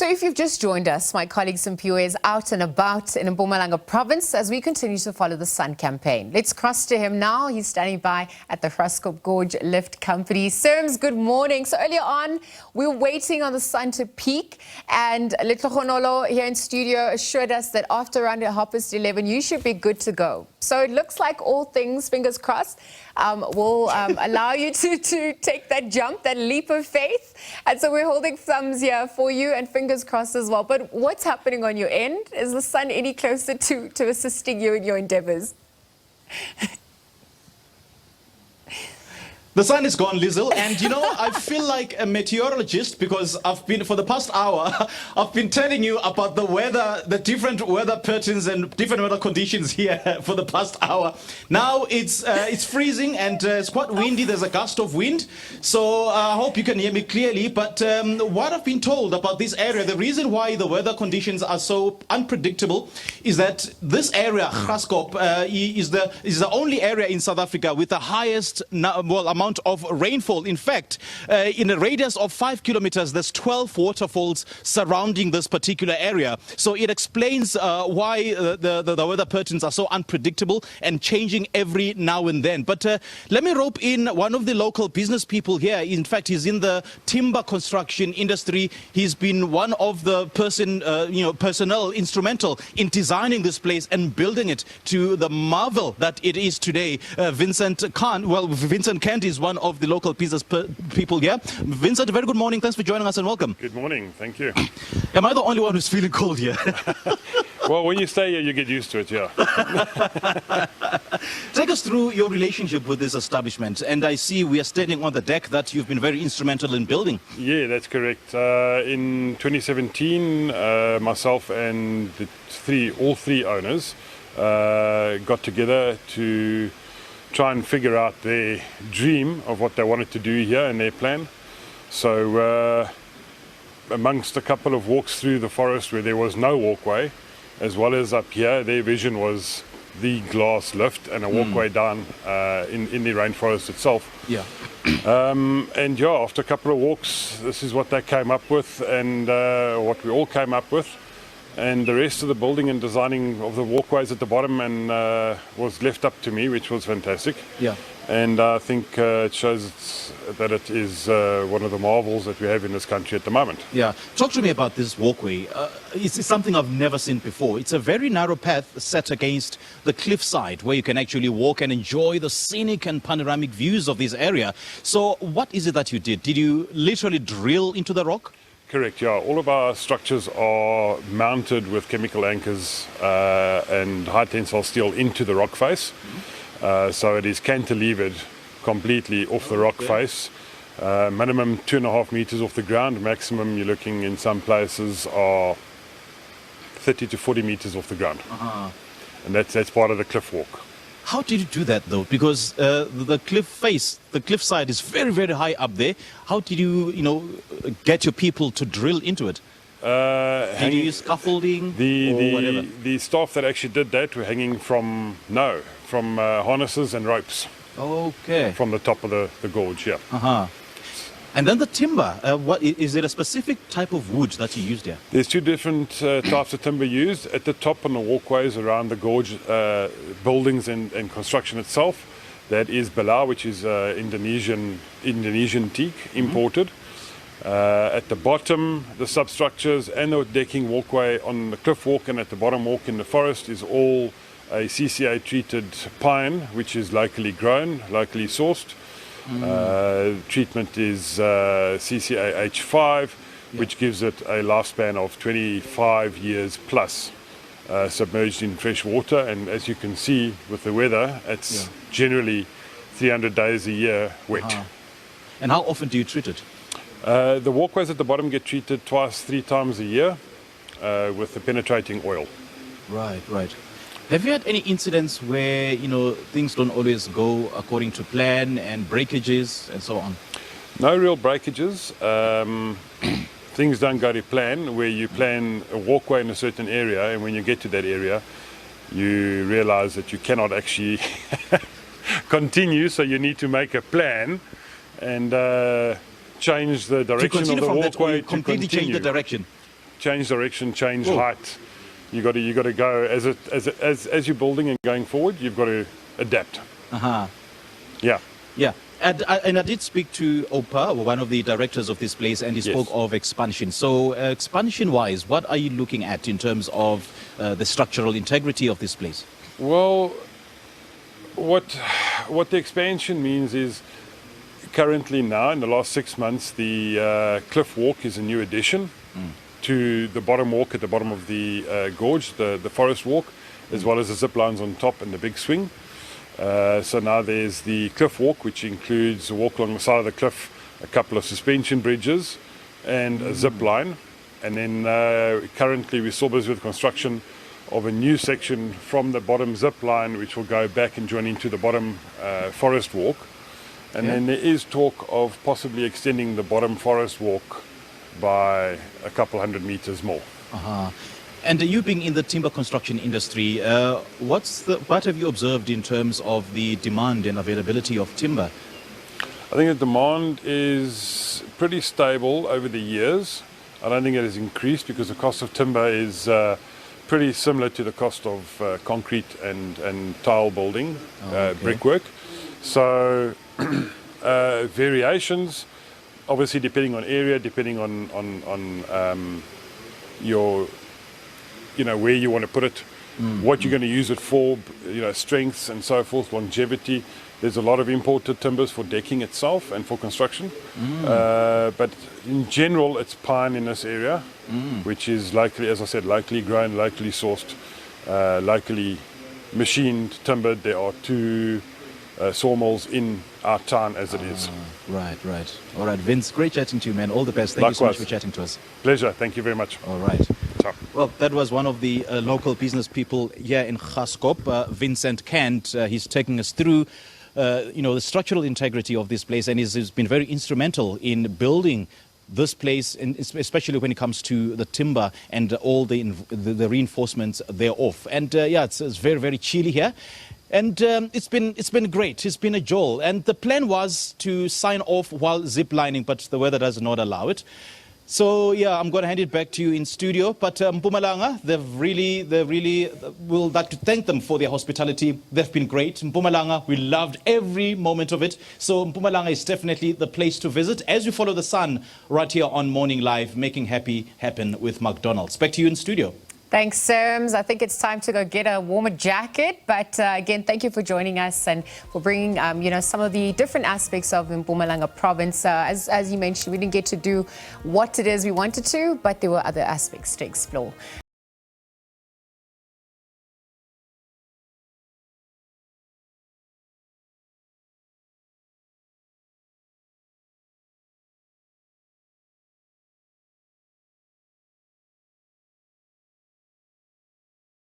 So if you've just joined us, my colleague Simpiwe is out and about in Mpumalanga province as we continue to follow the sun campaign. Let's cross to him now. He's standing by at the Graskop Gorge Lift Company. Sims, good morning. So earlier on, we were waiting on the sun to peak, and Letlogonolo here in studio assured us that after around 11:30, you should be good to go. So it looks like all things, fingers crossed, will allow you to take that jump, that leap of faith. And so we're holding thumbs here for you and fingers crossed as well. But what's happening on your end? Is the sun any closer to assisting you in your endeavors? The sun is gone, Lizzle, and you know, I feel like a meteorologist because I've been, for the past hour, I've been telling you about the weather, the different weather patterns and different weather conditions here for the past hour. Now it's freezing and it's quite windy, there's a gust of wind, so I hope you can hear me clearly, but what I've been told about this area, the reason why the weather conditions are so unpredictable is that this area, Graskop, is the only area in South Africa with the highest, amount of rainfall. In fact, in a radius of 5 kilometers, there's 12 waterfalls surrounding this particular area. So it explains why the weather patterns are so unpredictable and changing every now and then. But let me rope in one of the local business people here. In fact, he's in the timber construction industry. He's been one of the personnel instrumental in designing this place and building it to the marvel that it is today. Vincent Cant. Well, Vincent Cant is one of the local business people here. Vincent, a very good morning. Thanks for joining us and welcome. Good morning. Thank you. Am I the only one who's feeling cold here? Well, when you stay here, you get used to it, yeah. Take us through your relationship with this establishment. And I see we are standing on the deck that you've been very instrumental in building. Yeah, that's correct. In 2017, myself and all three owners got together to try and figure out their dream of what they wanted to do here and their plan. So amongst a couple of walks through the forest where there was no walkway, as well as up here, their vision was the glass lift and a walkway down in the rainforest itself. Yeah. And yeah, after a couple of walks, this is what they came up with and what we all came up with. And the rest of the building and designing of the walkways at the bottom and was left up to me, which was fantastic. Yeah. And I think it shows that it is one of the marvels that we have in this country at the moment. Yeah. Talk to me about this walkway. It's something I've never seen before. It's a very narrow path set against the cliffside where you can actually walk and enjoy the scenic and panoramic views of this area. So what is it that you did? Did you literally drill into the rock? Correct, yeah. All of our structures are mounted with chemical anchors and high tensile steel into the rock face. So it is cantilevered completely off the rock face. Minimum 2.5 meters off the ground. Maximum, you're looking in some places, are 30 to 40 meters off the ground. And that's part of the cliff walk. How did you do that though? Because the cliff face, the cliffside is very, very high up there. How did you, get your people to drill into it? Did you use scaffolding or whatever? The staff that actually did that were hanging from harnesses and ropes. Okay. From the top of the gorge, yeah. And then the timber, what is there a specific type of wood that you used here? There's two different types of timber used. At the top on the walkways around the gorge buildings and construction itself, that is Belau, which is Indonesian teak imported. At the bottom, the substructures and the decking walkway on the cliff walk and at the bottom walk in the forest is all a CCA treated pine, which is locally grown, locally sourced. Treatment is CCA H5, which gives it a lifespan of 25 years plus, submerged in fresh water. And as you can see with the weather, it's generally 300 days a year wet. And how often do you treat it? The walkways at the bottom get treated 3 times a year with the penetrating oil. Right, right. Have you had any incidents where, things don't always go according to plan and breakages and so on? No real breakages. Things don't go to plan, where you plan a walkway in a certain area and when you get to that area, you realize that you cannot actually continue, so you need to make a plan and change the direction of the walkway completely change the direction. change direction, change height. You got to go as you're building and going forward. You've got to adapt. Yeah. Yeah. And I did speak to Opa, one of the directors of this place, and he spoke of expansion. So expansion-wise, what are you looking at in terms of the structural integrity of this place? Well, what the expansion means is currently now, in the last 6 months, the cliff walk is a new addition to the bottom walk at the bottom of the gorge, the forest walk, as well as the zip lines on top and the big swing. So now there's the cliff walk, which includes a walk along the side of the cliff, a couple of suspension bridges, and a zip line. And then currently we're still busy with construction of a new section from the bottom zip line, which will go back and join into the bottom forest walk. And then there is talk of possibly extending the bottom forest walk by a couple 100 meters more. And you being in the timber construction industry, what have you observed in terms of the demand and availability of timber? I think the demand is pretty stable over the years. I don't think it has increased because the cost of timber is pretty similar to the cost of concrete and tile building, brickwork. So variations, obviously depending on area, depending on your, where you want to put it, what you're going to use it for, strengths and so forth, longevity. There's a lot of imported timbers for decking itself and for construction. But in general, it's pine in this area, which is locally, as I said, locally grown, locally sourced, locally machined, timbered. There are 2 sawmills in our town as it is. Right. All right, Vince, great chatting to you, man. All the best. Thank you so much for chatting to us. Pleasure. Thank you very much. All right. Ciao. Well, that was one of the local business people here in Graskop, Vincent Cant. He's taking us through the structural integrity of this place, and he's been very instrumental in building this place, and especially when it comes to the timber and all the reinforcements thereof. And it's very, very chilly here. And it's been great. It's been a jolt. And the plan was to sign off while zip lining, but the weather does not allow it. So I'm going to hand it back to you in studio. But Mpumalanga, they really will like to thank them for their hospitality. They've been great. Mpumalanga, we loved every moment of it. So Mpumalanga is definitely the place to visit as you follow the sun right here on Morning Live, making happy happen with McDonald's. Back to you in studio. Thanks, Serms. I think it's time to go get a warmer jacket. But again, thank you for joining us and for bringing, some of the different aspects of Mpumalanga province. As you mentioned, we didn't get to do what it is we wanted to, but there were other aspects to explore.